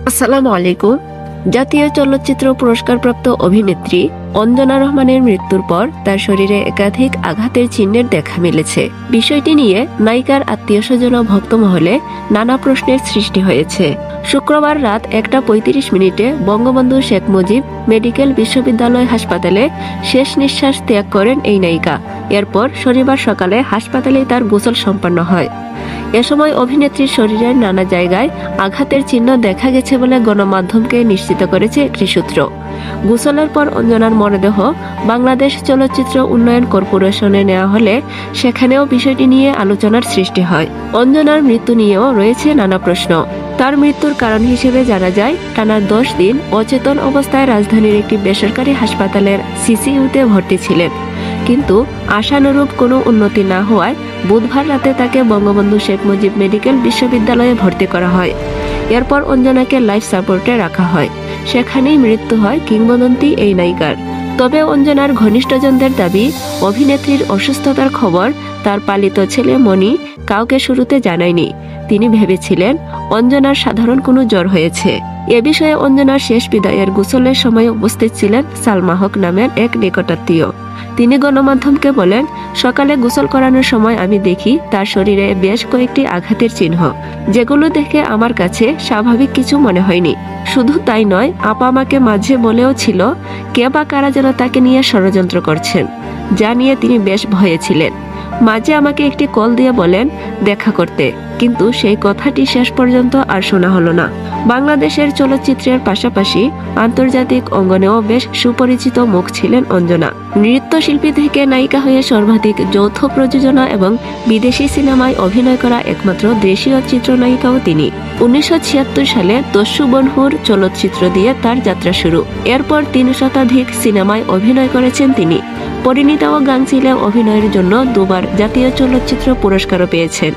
আসসালামু আলাইকুম। জাতীয় চলচ্চিত্র পুরস্কারপ্রাপ্ত অভিনেত্রী অঞ্জনা রহমানের মৃত্যুর পর তার শরীরে একাধিক আঘাতের চিহ্নের দেখা মিলেছে। বিষয়টি নিয়ে নায়িকার আত্মীয়স্বজন ও ভক্তমহলে নানা প্রশ্নের সৃষ্টি হয়েছে। শুক্রবার রাত 1:35 বঙ্গবন্ধু শেখ মুজিব মেডিকেল বিশ্ববিদ্যালয় হাসপাতালে শেষ নিঃশ্বাস ত্যাগ করেন এই নায়িকা। এরপর শনিবার সকালে হাসপাতালে তার গোসল সম্পন্ন হয়। এ সময় অভিনেত্রীর শরীরের নানা জায়গায় আঘাতের চিহ্ন দেখা গেছে বলে গণমাধ্যমকে নিশ্চিত করেছে একটি সূত্র। গোসলের পর অঞ্জনার মরদেহ বাংলাদেশ চলচ্চিত্র উন্নয়ন কর্পোরেশনে নেওয়া হলে সেখানেও বিষয়টি নিয়ে আলোচনার সৃষ্টি হয়। অঞ্জনার মৃত্যু নিয়েও রয়েছে নানা প্রশ্ন। তার মৃত্যুর কারণ হিসেবে জানা যায়, টানা 10 দিন অচেতন অবস্থায় রাজধানীর একটি বেসরকারি হাসপাতালের সিসিইউতে ভর্তি ছিলেন। কিন্তু আশানুরূপ কোনো উন্নতি না হওয়ায় বুধবার রাতে তাকে বঙ্গবন্ধু শেখ মুজিব মেডিকেল বিশ্ববিদ্যালয়ে ভর্তি করা হয়। এরপর অঞ্জনাকে লাইফ সাপোর্টে রাখা হয়। সেখানেই মৃত্যু হয় কিংবদন্তি এই নায়িকার। তবে অঞ্জনার ঘনিষ্ঠজনদের দাবি, অভিনেত্রীর অসুস্থতার খবর তার পালিত ছেলে মনি কাউকে শুরুতে জানায়নি। তিনি ভেবেছিলেন অঞ্জনার সাধারণ কোনো জ্বর হয়েছে। এ বিষয়ে অঞ্জনার শেষ বিদায়ের গোসলের সময় উপস্থিত ছিলেন সালমা হক নামের এক নিকটাত্মীয়। তিনি গণমাধ্যমকে বলেন, সকালে গোসল করানোর সময় আমি দেখি তার শরীরে বেশ কয়েকটি আঘাতের চিহ্ন, যেগুলো দেখে আমার কাছে স্বাভাবিক কিছু মনে হয়নি। শুধু তাই নয়, আপা আমাকে মাঝে বলেও ছিল কে বা কারা যেন তাকে নিয়ে ষড়যন্ত্র করছেন, যা নিয়ে তিনি বেশ ভয়ে ছিলেন। মাঝে আমাকে একটি কল দিয়ে বলেন দেখা করতে, কিন্তু সেই কথাটি শেষ পর্যন্ত আর শোনা হলো না। বাংলাদেশের চলচ্চিত্রের পাশাপাশি আন্তর্জাতিক অঙ্গনেও বেশ সুপরিচিত মুখ ছিলেন অঞ্জনা। নৃত্যশিল্পী থেকে নায়িকা হয়ে সর্বাধিক যৌথ প্রযোজনা এবং বিদেশি সিনেমায় অভিনয় করা একমাত্র দেশীয় চিত্রনায়িকাও তিনি। 1976 সালে দস্যু বনহুর চলচ্চিত্র দিয়ে তার যাত্রা শুরু। এরপর 3 শতাধিক সিনেমায় অভিনয় করেছেন তিনি। পরিণীতা ও গাঙচিলে অভিনয়ের জন্য 2বার জাতীয় চলচ্চিত্র পুরস্কারও পেয়েছেন।